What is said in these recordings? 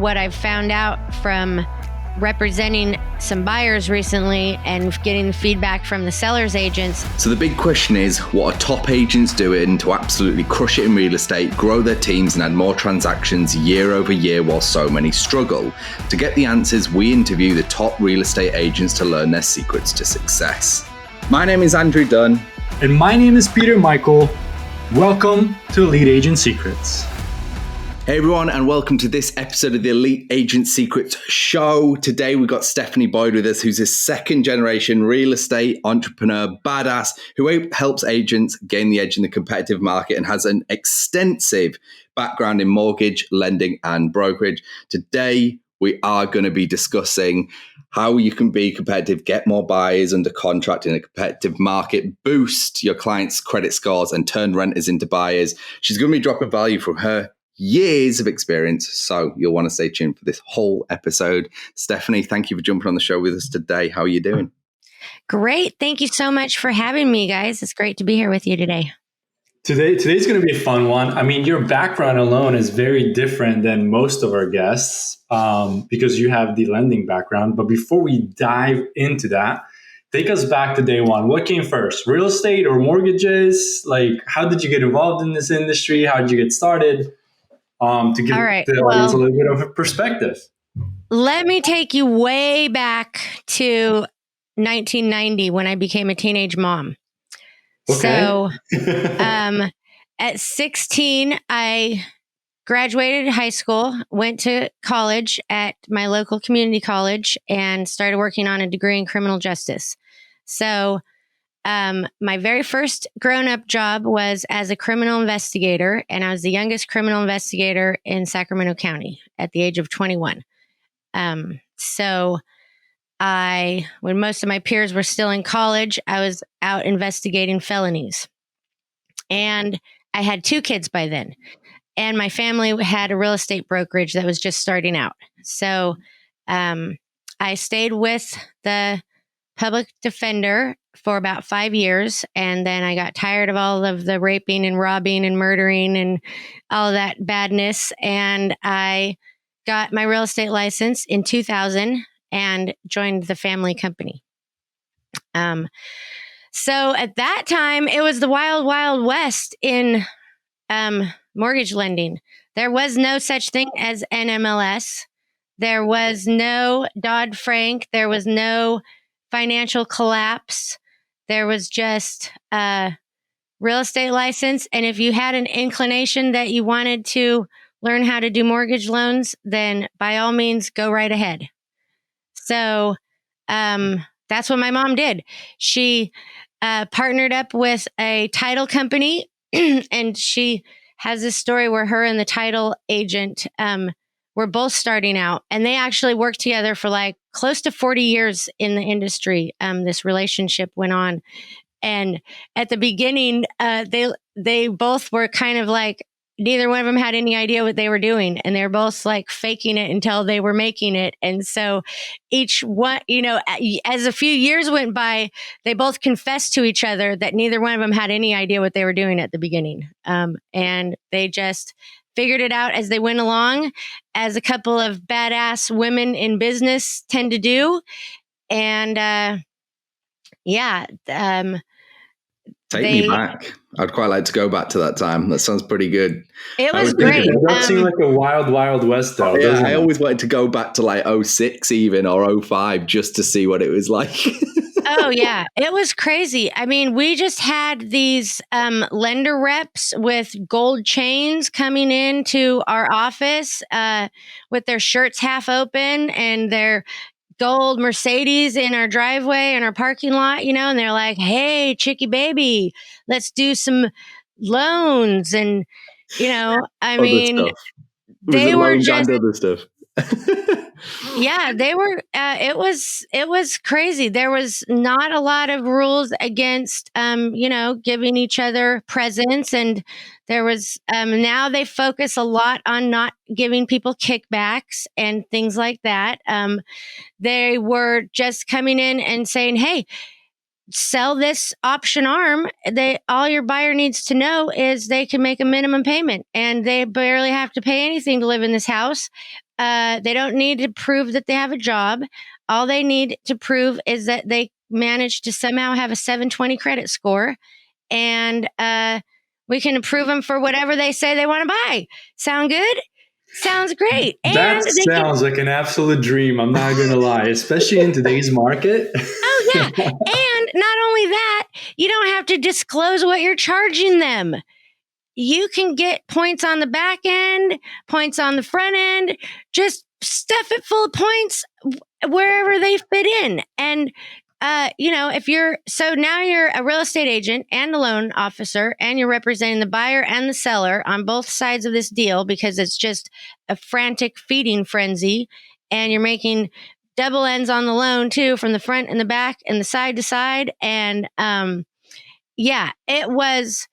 what I've found out from representing some buyers recently and getting feedback from the sellers' agents. So the big question is, what are top agents doing to absolutely crush it in real estate, grow their teams and add more transactions year over year while so many struggle? To get the answers, we interview the top real estate agents to learn their secrets to success. My name is Andrew Dunn. And my name is Peter Michael. Welcome to Elite Agent Secrets. Hey everyone, and welcome to this episode of the Elite Agent Secrets Show. Today we've got Stephani Boyd with us, who's a second generation real estate entrepreneur badass who helps agents gain the edge in the competitive market and has an extensive background in mortgage, lending, and brokerage. Today we are going to be discussing how you can be competitive, get more buyers under contract in a competitive market, boost your clients' credit scores, and turn renters into buyers. She's going to be dropping value from her years of experience, so you'll want to stay tuned for this whole episode. Stephani, thank you for jumping on the show with us today. How are you doing? Great. Thank you so much for having me, guys. It's great to be here with you today. Today's going to be a fun one. I mean, your background alone is very different than most of our guests because you have the lending background. But before we dive into that, take us back to day one. What came first, real estate or mortgages? Like, how did you get involved in this industry? How did you get started? To give the audience a little bit of a perspective. Let me take you way back to 1990 when I became a teenage mom. Okay. So at 16, I graduated high school, went to college at my local community college, and started working on a degree in criminal justice. So my very first grown-up job was as a criminal investigator, and I was the youngest criminal investigator in Sacramento County at the age of 21. So when most of my peers were still in college, I was out investigating felonies. And I had 2 kids by then. And my family had a real estate brokerage that was just starting out. So I stayed with the public defender for about 5 years. And then I got tired of all of the raping and robbing and murdering and all of that badness. And I got my real estate license in 2000 and joined the family company. So at that time, it was the wild, wild west in mortgage lending. There was no such thing as NMLS. There was no Dodd-Frank. There was no financial collapse. There was just a real estate license. And if you had an inclination that you wanted to learn how to do mortgage loans, then by all means, go right ahead. So that's what my mom did. She partnered up with a title company, and she has this story where her and the title agent were both starting out, and they actually worked together for like close to 40 years in the industry. This relationship went on. And at the beginning, they both were kind of like, neither one of them had any idea what they were doing. And they were both like faking it until they were making it. And so each one, as a few years went by, they both confessed to each other that neither one of them had any idea what they were doing at the beginning. And they just figured it out as they went along, as a couple of badass women in business tend to do. And Take me back. I'd quite like to go back to that time. That sounds pretty good. It was great. It does seem like a wild, wild west, though. Yeah, I always wanted to go back to like 06 even, or 05, just to see what it was like. Oh, yeah. It was crazy. I mean, we just had these lender reps with gold chains coming into our office with their shirts half open and their gold Mercedes in our driveway and our parking lot, and they're like, "Hey, chickie baby, let's do some loans." And, I mean, they were just other stuff. Yeah, they were, it was crazy. There was not a lot of rules against, giving each other presents. And there was, now they focus a lot on not giving people kickbacks and things like that. They were just coming in and saying, "Hey, sell this option arm." All your buyer needs to know is they can make a minimum payment and they barely have to pay anything to live in this house. They don't need to prove that they have a job. All they need to prove is that they managed to somehow have a 720 credit score, and we can approve them for whatever they say they want to buy. Sound good? Sounds great. That sounds like an absolute dream. I'm not going to lie, especially in today's market. Oh, yeah. And not only that, you don't have to disclose what you're charging them. You can get points on the back end, points on the front end, just stuff it full of points wherever they fit in. And, so now you're a real estate agent and a loan officer, and you're representing the buyer and the seller on both sides of this deal, because it's just a frantic feeding frenzy. And you're making double ends on the loan too, from the front and the back and the side to side. And, it was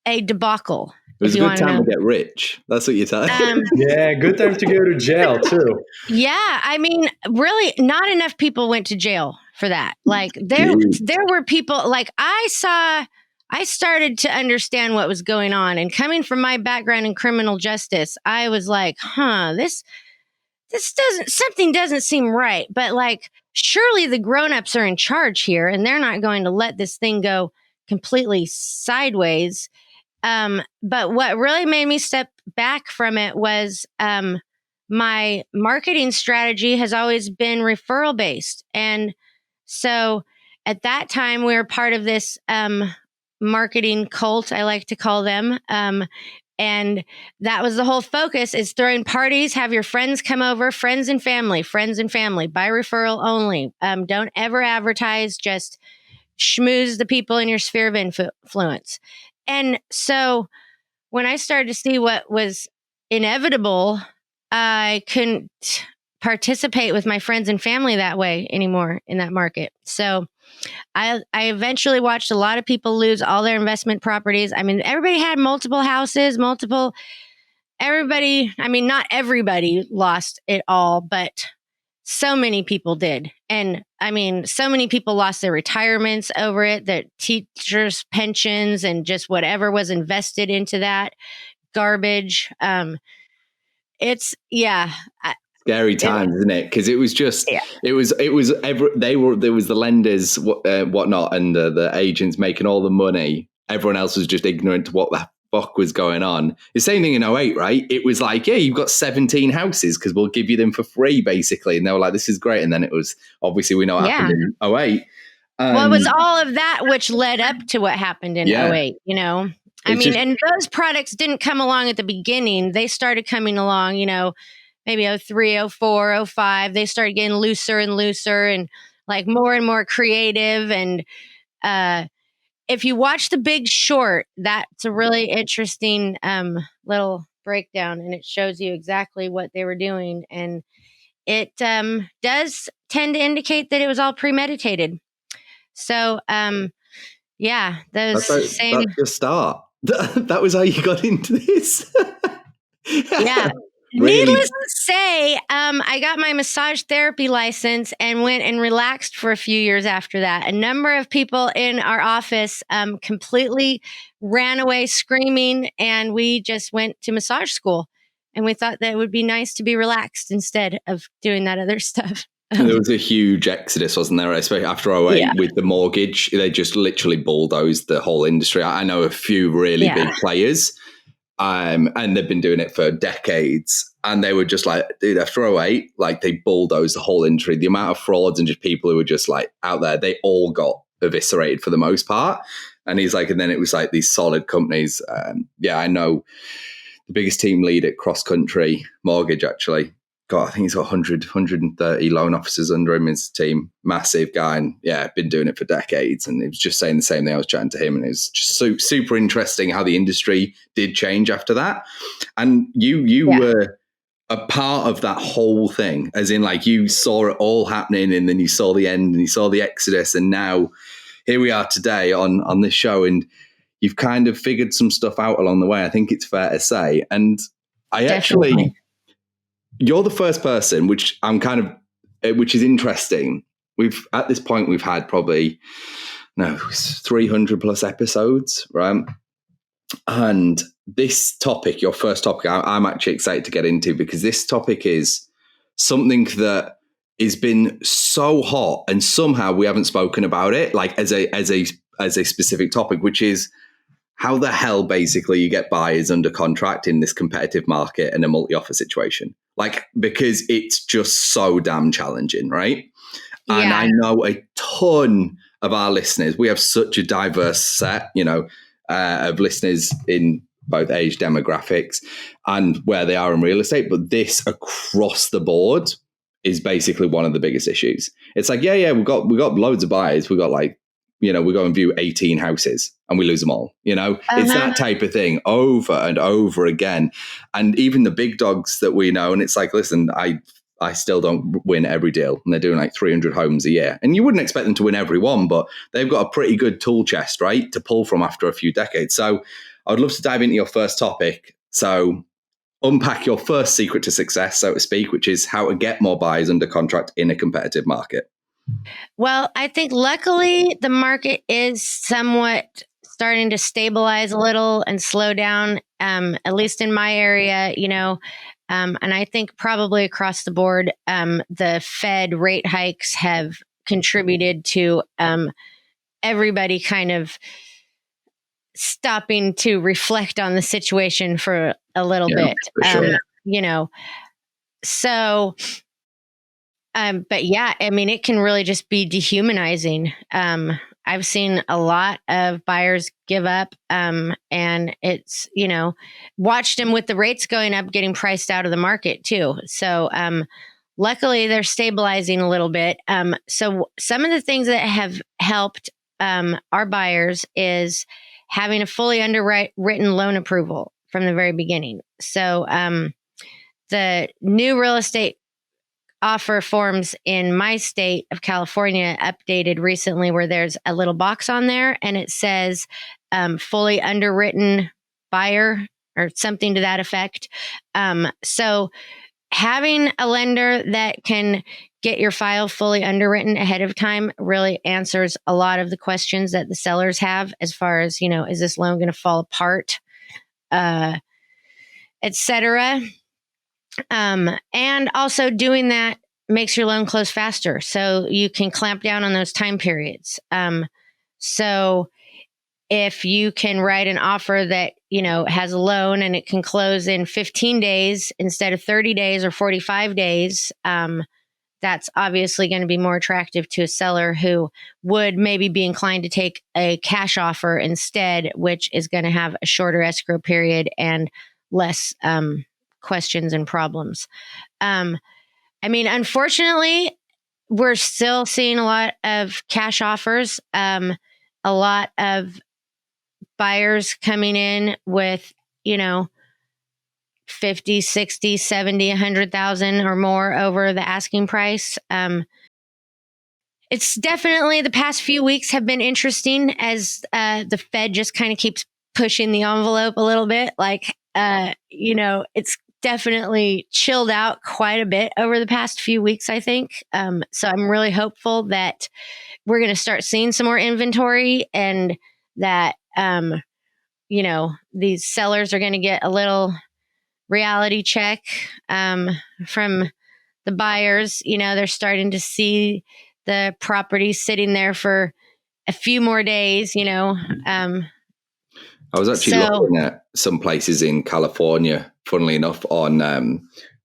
a debacle. It was a good time to get rich. That's what you're telling me. Yeah, good time to go to jail too. Yeah, I mean, really, not enough people went to jail for that. Like there were people, like I started to understand what was going on, and coming from my background in criminal justice, I was like, something doesn't seem right. But like, surely the grown-ups are in charge here, and they're not going to let this thing go completely sideways. But what really made me step back from it was my marketing strategy has always been referral based. And so at that time, we were part of this marketing cult, I like to call them. And that was the whole focus, is throwing parties, have your friends come over, friends and family, by referral only. Don't ever advertise, just schmooze the people in your sphere of influence. And so when I started to see what was inevitable, I couldn't participate with my friends and family that way anymore in that market. So I eventually watched a lot of people lose all their investment properties. I mean, everybody had multiple houses, not everybody lost it all, but so many people did. And I mean, so many people lost their retirements over it, their teachers' pensions, and just whatever was invested into that garbage. Scary times, isn't it? Because it was just, there was the lenders, whatnot, and the agents making all the money. Everyone else was just ignorant to what the fuck was going on. The same thing in 08, right? It was like, yeah, you've got 17 houses because we'll give you them for free, basically. And they were like, this is great. And then it was, obviously, we know what happened in 08. Well, it was all of that which led up to what happened in 08, you know? And those products didn't come along at the beginning. They started coming along, maybe 03, 04, 05. They started getting looser and looser and like more and more creative. And if you watch The Big Short, that's a really interesting little breakdown, and it shows you exactly what they were doing. And it does tend to indicate that it was all premeditated. So, that's your start. That was how you got into this. Yeah. Really? Needless to say, I got my massage therapy license and went and relaxed for a few years after that. A number of people in our office completely ran away screaming, and we just went to massage school. And we thought that it would be nice to be relaxed instead of doing that other stuff. There was a huge exodus, wasn't there? Especially after 08 with the mortgage. They just literally bulldozed the whole industry. I know a few really big players. And they've been doing it for decades. And they were just like, dude, after 08, like they bulldozed the whole industry. The amount of frauds and just people who were just like out there, they all got eviscerated for the most part. And he's like, and then it was like these solid companies. I know the biggest team lead at Cross Country Mortgage, actually. God, I think he's got 130 loan officers under him in his team. Massive guy. And been doing it for decades. And he was just saying the same thing. I was chatting to him, and it was just super interesting how the industry did change after that. And you were a part of that whole thing, as in like you saw it all happening, and then you saw the end and you saw the exodus. And now here we are today on this show, and you've kind of figured some stuff out along the way. I think it's fair to say. And I actually... You're the first person, which is interesting. At this point, we've had probably 300 plus episodes, right? And this topic, your first topic, I'm actually excited to get into, because this topic is something that has been so hot, and somehow we haven't spoken about it like as a specific topic, which is how the hell basically you get buyers under contract in this competitive market and a multi-offer situation. Like, because it's just so damn challenging, right? Yeah. And I know a ton of our listeners. We have such a diverse set, of listeners in both age demographics and where they are in real estate. But this across the board is basically one of the biggest issues. It's like, we've got loads of buyers. We got we go and view 18 houses and we lose them all. It's that type of thing over and over again. And even the big dogs that we know, and it's like, listen, I still don't win every deal, and they're doing like 300 homes a year. And you wouldn't expect them to win every one, but they've got a pretty good tool chest, right, to pull from after a few decades. So I would love to dive into your first topic. So unpack your first secret to success, so to speak, which is how to get more buyers under contract in a competitive market. Well, I think luckily the market is somewhat starting to stabilize a little and slow down, at least in my area, and I think probably across the board, the Fed rate hikes have contributed to everybody kind of stopping to reflect on the situation for a little bit. For sure. So, but yeah, I mean, it can really just be dehumanizing. I've seen a lot of buyers give up, and it's, watched them with the rates going up, getting priced out of the market too. So, luckily they're stabilizing a little bit. So some of the things that have helped, our buyers is having a fully underwritten loan approval from the very beginning. So, the new real estate offer forms in my state of California updated recently, where there's a little box on there and it says fully underwritten buyer or something to that effect. So having a lender that can get your file fully underwritten ahead of time really answers a lot of the questions that the sellers have as far as, is this loan going to fall apart, et cetera. And also doing that makes your loan close faster, so you can clamp down on those time periods. So if you can write an offer that, has a loan and it can close in 15 days instead of 30 days or 45 days, that's obviously going to be more attractive to a seller who would maybe be inclined to take a cash offer instead, which is going to have a shorter escrow period and less questions and problems. Unfortunately, we're still seeing a lot of cash offers, a lot of buyers coming in with, 50, 60, 70, 100,000 or more over the asking price. It's definitely, the past few weeks have been interesting as the Fed just kind of keeps pushing the envelope a little bit. It's definitely chilled out quite a bit over the past few weeks, I think. So I'm really hopeful that we're going to start seeing some more inventory, and that, these sellers are going to get a little reality check from the buyers. They're starting to see the property sitting there for a few more days, I was actually looking at some places in California, funnily enough, on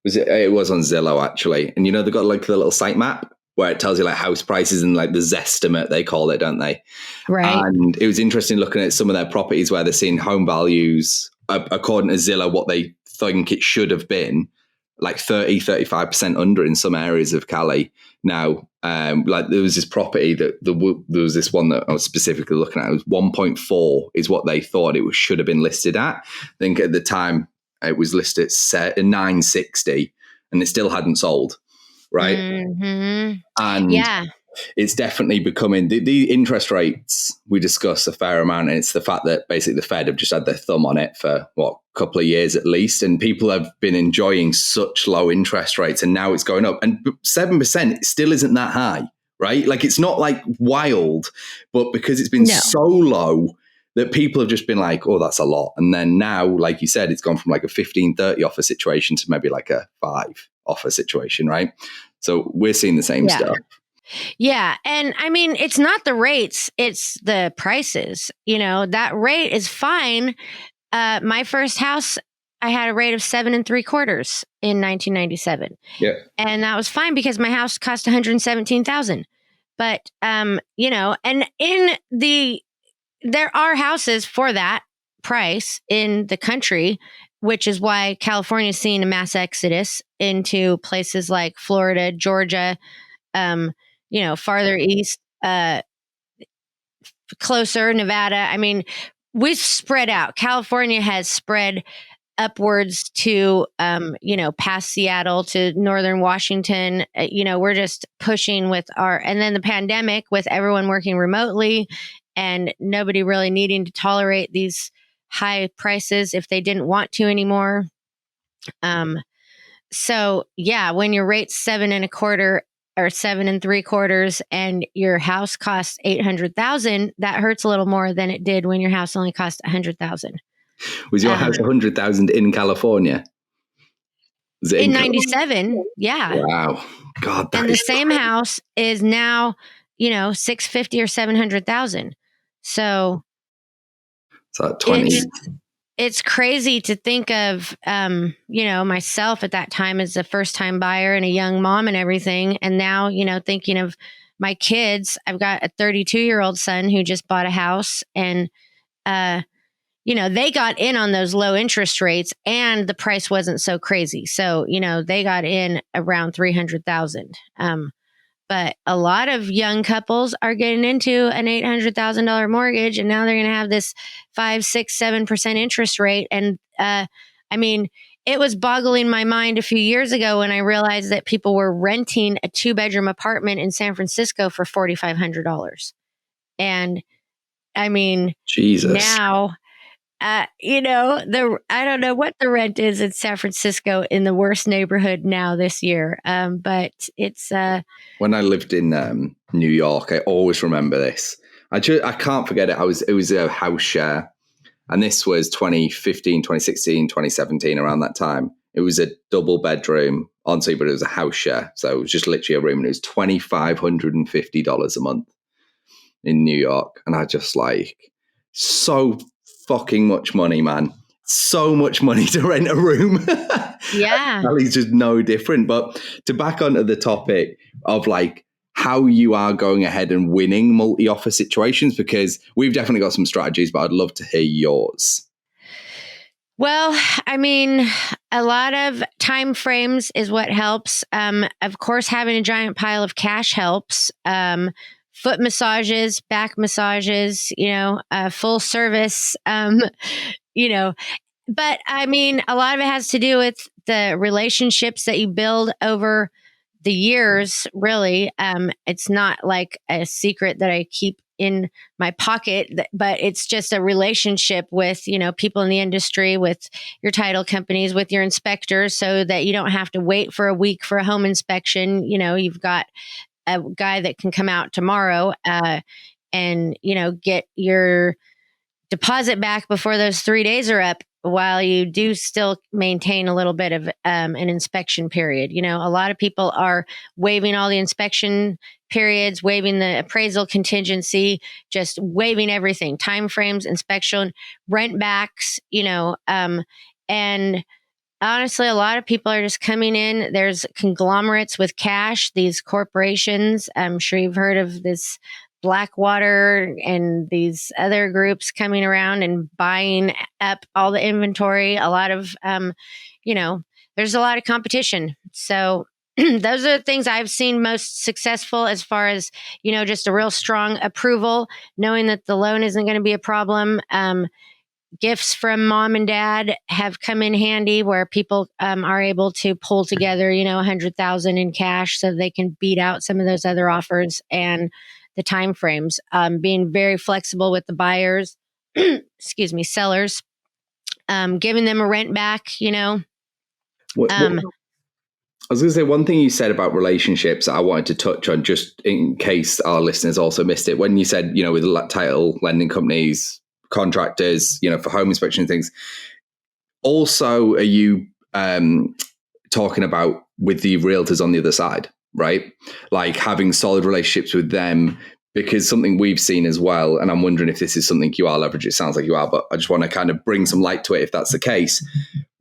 it was on Zillow actually, and they've got like the little site map where it tells you like house prices and like the Zestimate, they call it, don't they? Right. And it was interesting looking at some of their properties where they're seeing home values according to Zillow what they think it should have been, like 30-35% under in some areas of Cali. Now, like there was this property that there was this one that I was specifically looking at. It was 1.4 is what they thought it should have been listed at. I think at the time it was listed at 960, and it still hadn't sold. Right. Mm-hmm. And yeah, it's definitely becoming the interest rates we discuss a fair amount. And it's the fact that basically the Fed have just had their thumb on it for a couple of years at least. And people have been enjoying such low interest rates, and now it's going up, and 7% still isn't that high, right? Like it's not like wild, but because it's been so low, that people have just been like, oh, that's a lot. And then now, like you said, it's gone from like a 15, 30 offer situation to maybe like a 5 offer situation, right? So we're seeing the same stuff. Yeah. And I mean, it's not the rates, it's the prices. That rate is fine. My first house, I had a rate of 7 3/4 in 1997. Yeah. And that was fine because my house cost $117,000. But, and there are houses for that price in the country, which is why California is seeing a mass exodus into places like Florida, Georgia, farther east, closer, Nevada. I mean, we've spread out. California has spread upwards to, past Seattle to northern Washington. We're just pushing with and then the pandemic with everyone working remotely and nobody really needing to tolerate these high prices if they didn't want to anymore. So yeah, when your rate's 7 1/4 or 7 3/4 and your house costs $800,000, that hurts a little more than it did when your house only cost $100,000. Was your house 100,000 in California? Was it in 97? Yeah. Wow. God. And the same house is now, $650,000 or $700,000. So it's like 20. It's crazy to think of, myself at that time as a first time buyer and a young mom and everything. And now, thinking of my kids, I've got a 32-year-old son who just bought a house and, they got in on those low interest rates and the price wasn't so crazy. So, they got in around $300,000. But a lot of young couples are getting into an $800,000 mortgage, and now they're going to have this 5, 6, 7% interest rate. And it was boggling my mind a few years ago when I realized that people were renting a 2-bedroom apartment in San Francisco for $4,500. And I mean, Jesus. Now, I don't know what the rent is in San Francisco in the worst neighborhood now this year. But it's when I lived in New York, I always remember this. I can't forget it. It was a house share, and this was 2015, 2016, 2017, around that time. It was a double bedroom ensuite, but it was a house share, so it was just literally a room, and it was $2,550 a month in New York, and I just so fucking much money, man. So much money to rent a room. Yeah. It's just no different. But to back onto the topic of how you are going ahead and winning multi-offer situations, because we've definitely got some strategies, but I'd love to hear yours. Well, I mean, a lot of time frames is what helps. Of course, having a giant pile of cash helps. Foot massages, back massages, full service, but I mean, a lot of it has to do with the relationships that you build over the years, really. It's not like a secret that I keep in my pocket, but it's just a relationship with, people in the industry, with your title companies, with your inspectors, so that you don't have to wait for a week for a home inspection. You've got a guy that can come out tomorrow and get your deposit back before those 3 days are up, while you do still maintain a little bit of an inspection period. A lot of people are waiving all the inspection periods, waiving the appraisal contingency, just waiving everything, timeframes, inspection, rent backs, and honestly, a lot of people are just coming in. There's conglomerates with cash, these corporations. I'm sure you've heard of this Blackwater and these other groups coming around and buying up all the inventory. A lot of, there's a lot of competition. So those are the things I've seen most successful as far as, just a real strong approval, knowing that the loan isn't going to be a problem. Gifts from mom and dad have come in handy, where people are able to pull together, $100,000 in cash so they can beat out some of those other offers, and the time frames, being very flexible with the buyers, sellers, giving them a rent back, I was going to say, one thing you said about relationships I wanted to touch on, just in case our listeners also missed it. When you said, with title lending companies, contractors, for home inspection and things. Also, are you talking about with the realtors on the other side, right? Like having solid relationships with them, because something we've seen as well, and I'm wondering if this is something you are leveraging. It sounds like you are, but I just want to kind of bring some light to it if that's the case,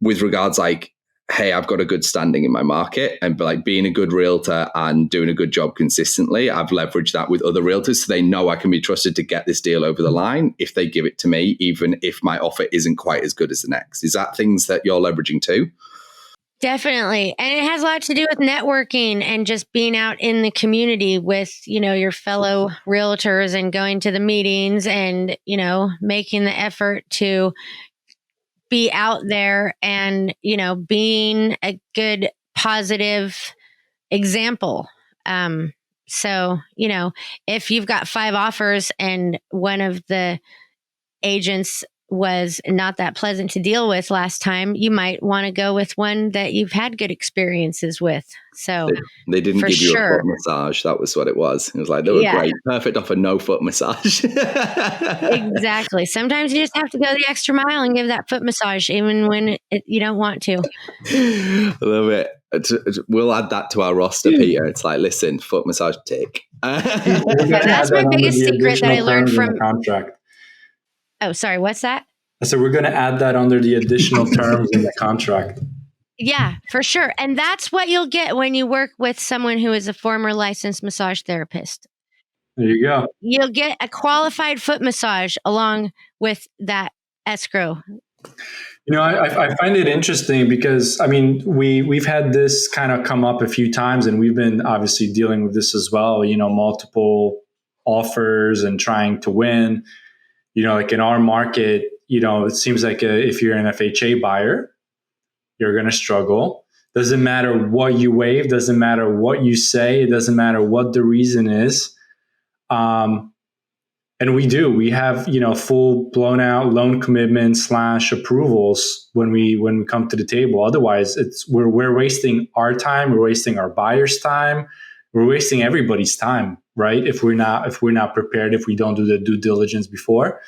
with regards like, hey, I've got a good standing in my market, and like being a good realtor and doing a good job consistently, I've leveraged that with other realtors so they know I can be trusted to get this deal over the line if they give it to me, even if my offer isn't quite as good as the next. Is that things that you're leveraging too? Definitely. And it has a lot to do with networking and just being out in the community with, your fellow realtors and going to the meetings and, making the effort to be out there and, being a good, positive example. So, if you've got 5 offers and one of the agents was not that pleasant to deal with last time, you might want to go with one that you've had good experiences with. So they didn't for give you a sure. foot massage. That was what it was. It was like, they were great. Perfect offer, no foot massage. Exactly. Sometimes you just have to go the extra mile and give that foot massage, even when you don't want to. I love it. We'll add that to our roster, Peter. It's like, listen, foot massage, tick. That's my biggest secret that I learned from the contract. Oh, sorry. What's that? So we're going to add that under the additional terms in the contract. Yeah, for sure. And that's what you'll get when you work with someone who is a former licensed massage therapist. There you go. You'll get a qualified foot massage along with that escrow. I find it interesting because, we've had this kind of come up a few times, and we've been obviously dealing with this as well, multiple offers and trying to win. Like in our market, it seems like if you're an FHA buyer, you're going to struggle. Doesn't matter what you waive, doesn't matter what you say, it doesn't matter what the reason is. And we have, full blown out loan commitments / approvals when we come to the table. Otherwise, we're wasting our time, we're wasting our buyer's time, we're wasting everybody's time, right? If we're not prepared, if we don't do the due diligence before.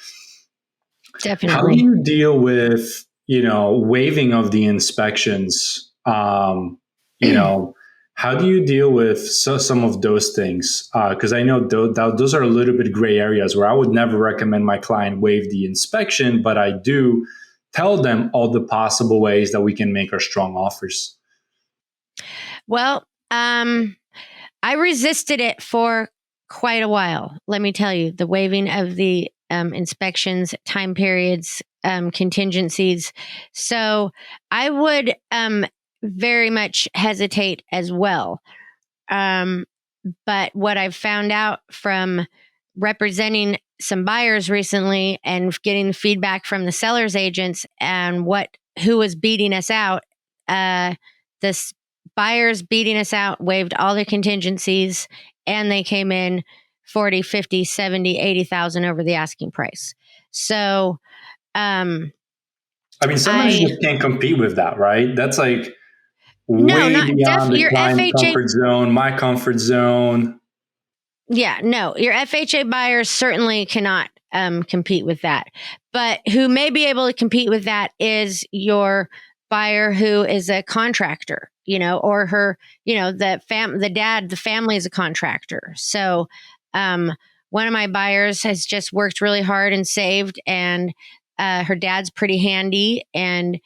Definitely. How do you deal with, waiving of the inspections? How do you deal with some of those things? Because I know those are a little bit gray areas where I would never recommend my client waive the inspection, but I do tell them all the possible ways that we can make our strong offers. Well, I resisted it for quite a while. Let me tell you, the waiving of the inspections, time periods, contingencies. So I would very much hesitate as well. But what I've found out from representing some buyers recently and getting feedback from the sellers agents and who was beating us out, the buyers beating us out waived all the contingencies, and they came in 40, 50, 70, 80,000 over the asking price. So, sometimes you just can't compete with that, right? That's like way beyond the client's comfort zone, my comfort zone. Yeah, no, your FHA buyers certainly cannot compete with that. But who may be able to compete with that is your buyer who is a contractor, or her, the family is a contractor. So, one of my buyers has just worked really hard and saved, and her dad's pretty handy, and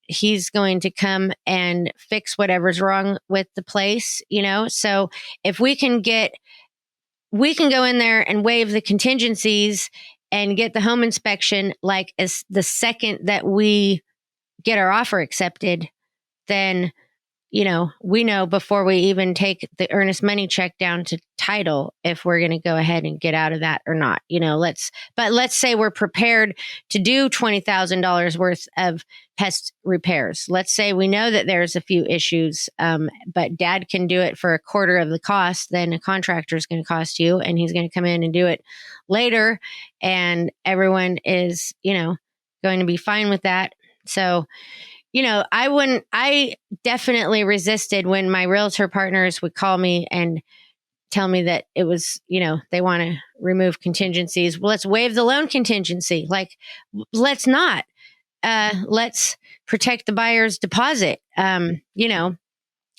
he's going to come and fix whatever's wrong with the place, So if we can go in there and waive the contingencies and get the home inspection like as the second that we get our offer accepted, then we know before we even take the earnest money check down to title if we're going to go ahead and get out of that or not. Let's say we're prepared to do $20,000 worth of pest repairs. Let's say we know that there's a few issues, but dad can do it for a quarter of the cost, then a contractor is going to cost you, and he's going to come in and do it later, and everyone is, going to be fine with that. So, I definitely resisted when my realtor partners would call me and tell me that it was, they want to remove contingencies. Well, let's waive the loan contingency. Like, let's not. Let's protect the buyer's deposit.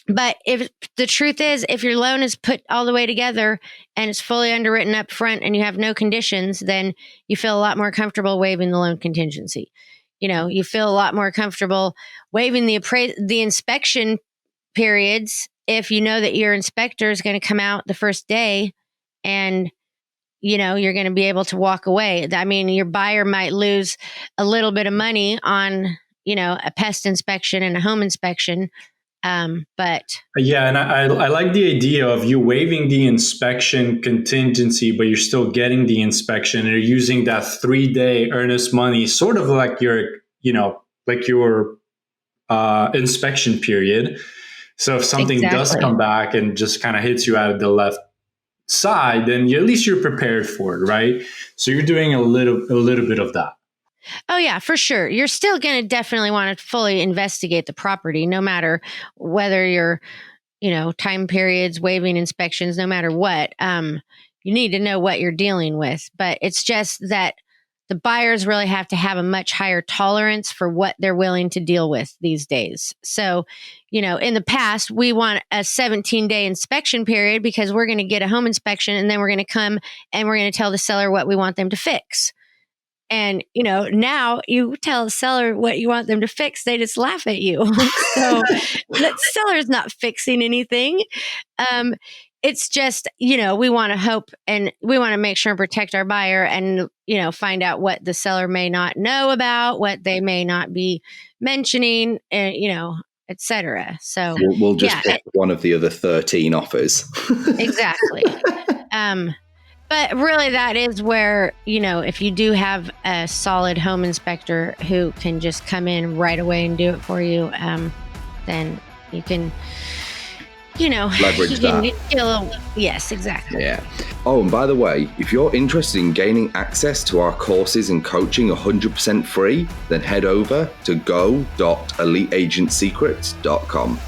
But if the truth is, if your loan is put all the way together and it's fully underwritten up front and you have no conditions, then you feel a lot more comfortable waiving the loan contingency. You feel a lot more comfortable waiving the inspection periods if you know that your inspector is going to come out the first day and you're going to be able to walk away. I mean, your buyer might lose a little bit of money on, a pest inspection and a home inspection. But yeah, and I like the idea of you waiving the inspection contingency, but you're still getting the inspection, and you're using that 3-day earnest money, sort of like your inspection period. So if something does come back and just kind of hits you out of the left side, then at least you're prepared for it, right? So you're doing a little bit of that. Oh, yeah, for sure. You're still going to definitely want to fully investigate the property, no matter whether you're, time periods, waiving inspections, no matter what. You need to know what you're dealing with. But it's just that the buyers really have to have a much higher tolerance for what they're willing to deal with these days. So, in the past, we want a 17-day inspection period because we're going to get a home inspection and then we're going to come and we're going to tell the seller what we want them to fix. And, now you tell the seller what you want them to fix, they just laugh at you. So the seller's not fixing anything. It's just, we want to hope and we want to make sure and protect our buyer and, find out what the seller may not know about, what they may not be mentioning, et cetera. So we'll just pick one of the other 13 offers. Exactly. But really, that is where, if you do have a solid home inspector who can just come in right away and do it for you, then you can, leverage that. Yes, exactly. Yeah. Oh, and by the way, if you're interested in gaining access to our courses and coaching 100% free, then head over to go.eliteagentsecrets.com.